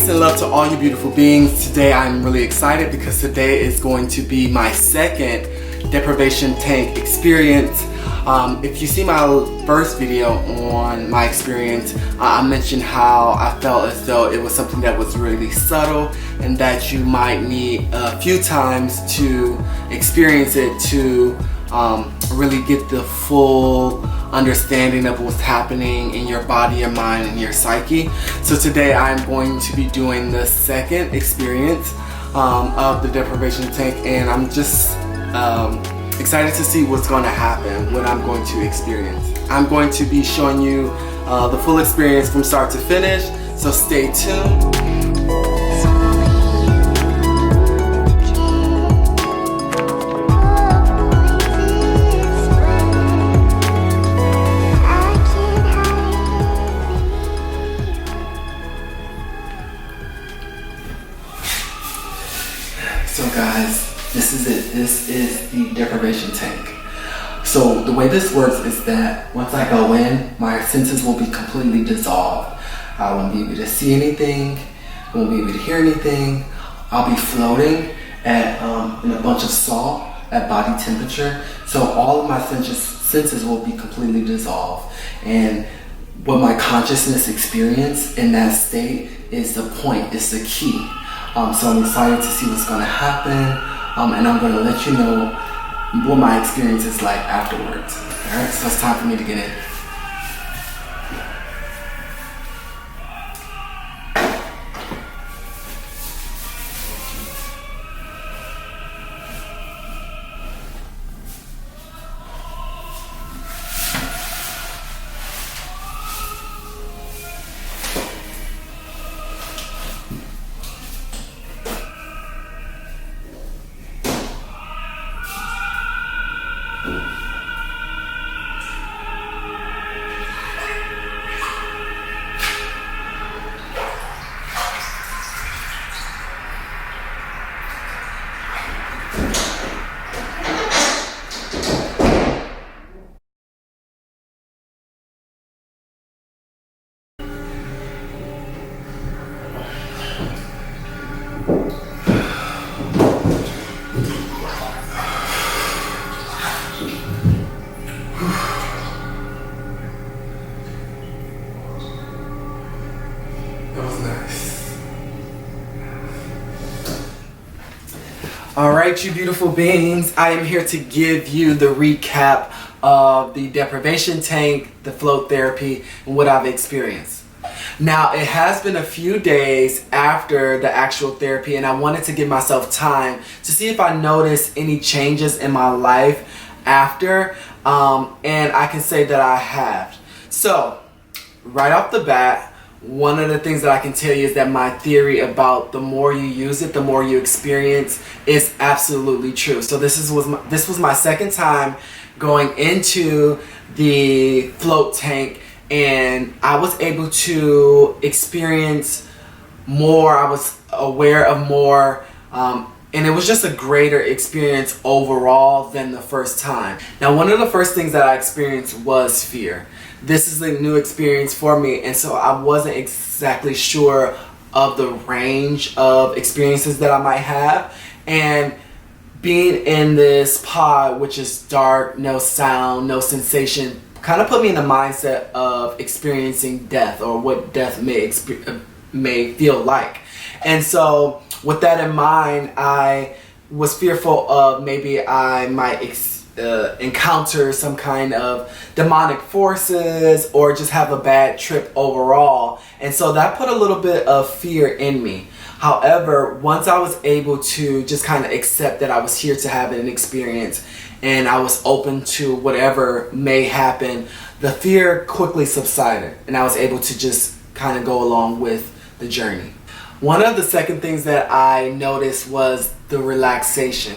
Peace and love to all you beautiful beings. Today I'm really excited because today is going to be my second deprivation tank experience. If you see my first video on my experience, I mentioned how I felt as though it was something that was really subtle and that you might need a few times to experience it to really get the full understanding of what's happening in your body, your mind, and your psyche. So today I'm going to be doing the second experience of the deprivation tank, and I'm just excited to see what's going to happen, what I'm going to experience. I'm going to be showing you the full experience from start to finish, so stay tuned. So guys, this is it. This is the deprivation tank. So the way this works is that once I go in, my senses will be completely dissolved. I won't be able to see anything. I won't be able to hear anything. I'll be floating at in a bunch of salt at body temperature. So all of my senses will be completely dissolved. And what my consciousness experience in that state is the point, is the key. So I'm excited to see what's going to happen, and I'm going to let you know what my experience is like afterwards. Alright, so it's time for me to get in. Alright, you beautiful beings, I am here to give you the recap of the deprivation tank, the float therapy, and what I've experienced. Now, it has been a few days after the actual therapy, and I wanted to give myself time to see if I noticed any changes in my life after, and I can say that I have. So, right off the bat, one of the things that I can tell you is that my theory about the more you use it, the more you experience is absolutely true. So this was my second time going into the float tank, and I was able to experience more. I was aware of more, and it was just a greater experience overall than the first time. Now, one of the first things that I experienced was fear. This is a new experience for me, and so I wasn't exactly sure of the range of experiences that I might have. And being in this pod, which is dark, no sound, no sensation, kind of put me in the mindset of experiencing death, or what death may feel like. And so with that in mind, I was fearful of maybe I might encounter some kind of demonic forces or just have a bad trip overall, and so that put a little bit of fear in me. However, once I was able to just kind of accept that I was here to have an experience and I was open to whatever may happen, the fear quickly subsided and I was able to just kind of go along with the journey. One of the second things that I noticed was the relaxation.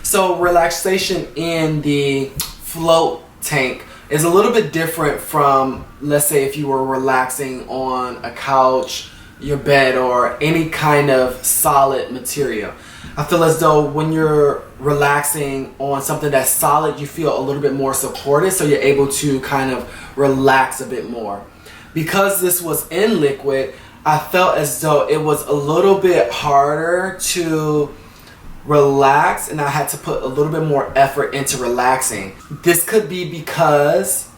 So relaxation in the float tank is a little bit different from, let's say, if you were relaxing on a couch, your bed, or any kind of solid material. I feel as though when you're relaxing on something that's solid, you feel a little bit more supported, so you're able to kind of relax a bit more. Because this was in liquid, I felt as though it was a little bit harder to relax, and I had to put a little bit more effort into relaxing. This could be because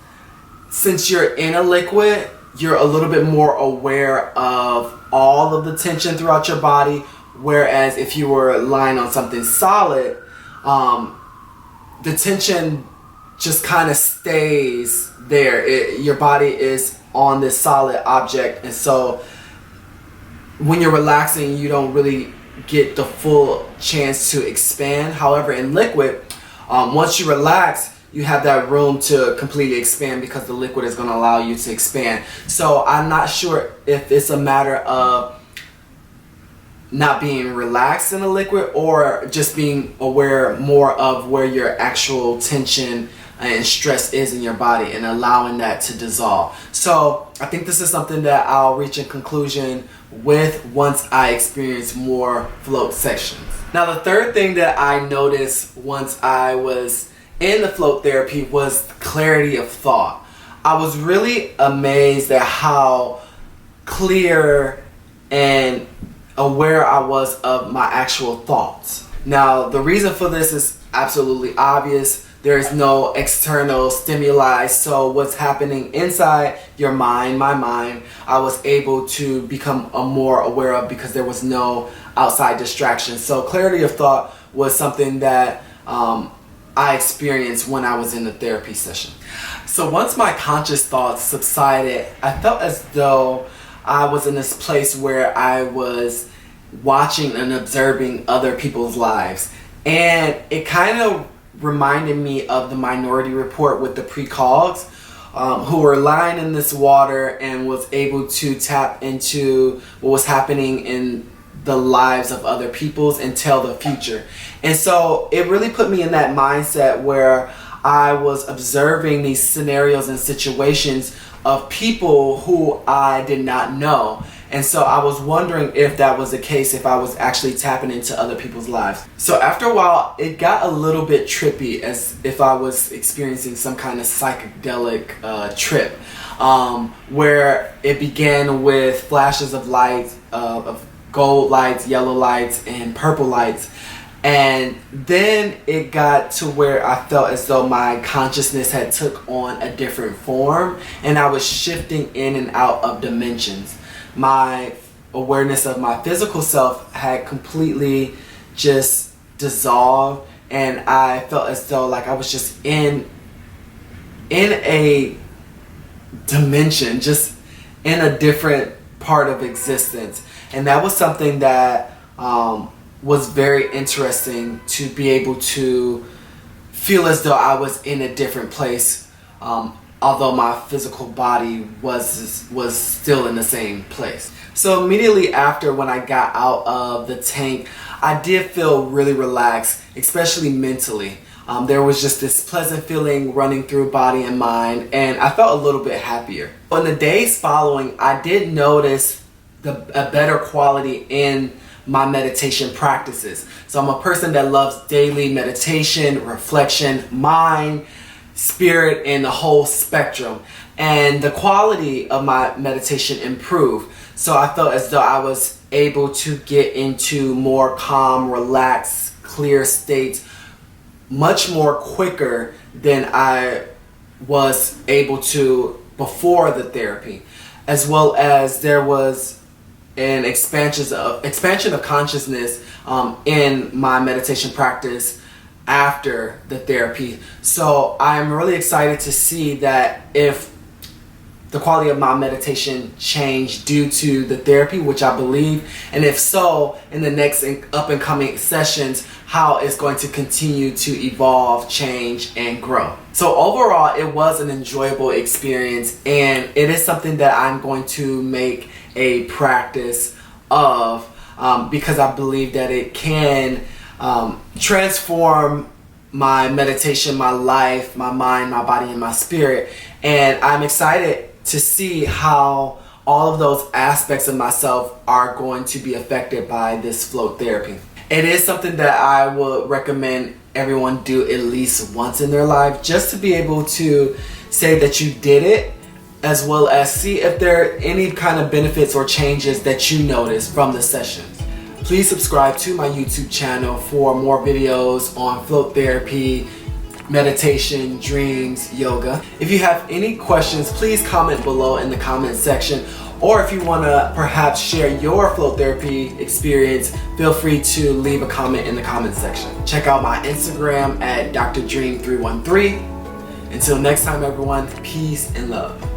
since you're in a liquid, you're a little bit more aware of all of the tension throughout your body, whereas if you were lying on something solid, the tension just kind of stays there. Your body is on this solid object, and so when you're relaxing, you don't really get the full chance to expand. However, in liquid, once you relax, you have that room to completely expand because the liquid is going to allow you to expand. So I'm not sure if it's a matter of not being relaxed in a liquid or just being aware more of where your actual tension and stress is in your body and allowing that to dissolve. So I think this is something that I'll reach a conclusion with once I experience more float sections. Now, the third thing that I noticed once I was in the float therapy was clarity of thought. I was really amazed at how clear and aware I was of my actual thoughts. Now, the reason for this is absolutely obvious. There is no external stimuli, so what's happening inside your mind, my mind, I was able to become more aware of because there was no outside distraction. So clarity of thought was something that I experienced when I was in the therapy session. So once my conscious thoughts subsided, I felt as though I was in this place where I was watching and observing other people's lives. And it kind of reminded me of the Minority Report with the precogs, who were lying in this water and was able to tap into what was happening in the lives of other peoples and tell the future. And so it really put me in that mindset where I was observing these scenarios and situations of people who I did not know. And so I was wondering if that was the case, if I was actually tapping into other people's lives. So after a while, it got a little bit trippy, as if I was experiencing some kind of psychedelic trip, where it began with flashes of light, of gold lights, yellow lights, and purple lights. And then it got to where I felt as though my consciousness had took on a different form, and I was shifting in and out of dimensions. My awareness of my physical self had completely just dissolved, and I felt as though like I was just in a dimension, just in a different part of existence. And that was something that was very interesting, to be able to feel as though I was in a different place, although my physical body was still in the same place. So immediately after, when I got out of the tank, I did feel really relaxed, especially mentally. There was just this pleasant feeling running through body and mind, and I felt a little bit happier. In the days following, I did notice a better quality in my meditation practices. So I'm a person that loves daily meditation, reflection, mind, spirit, and the whole spectrum. And the quality of my meditation improved. So I felt as though I was able to get into more calm, relaxed, clear states much more quicker than I was able to before the therapy. As well as there was an expansion of consciousness in my meditation practice after the therapy. So I'm really excited to see that if the quality of my meditation changed due to the therapy, which I believe, and if so, in the next up and coming sessions, how it's going to continue to evolve, change, and grow. So overall, it was an enjoyable experience, and it is something that I'm going to make a practice of, because I believe that it can transform my meditation, my life, my mind, my body, and my spirit. And I'm excited to see how all of those aspects of myself are going to be affected by this float therapy. It is something that I would recommend everyone do at least once in their life, just to be able to say that you did it as well as see if there are any kind of benefits or changes that you notice from the sessions. Please subscribe to my YouTube channel for more videos on float therapy, meditation, dreams, yoga. If you have any questions, please comment below in the comment section, or if you want to perhaps share your float therapy experience, feel free to leave a comment in the comment section. Check out my Instagram at drdream313. Until next time, everyone, peace and love.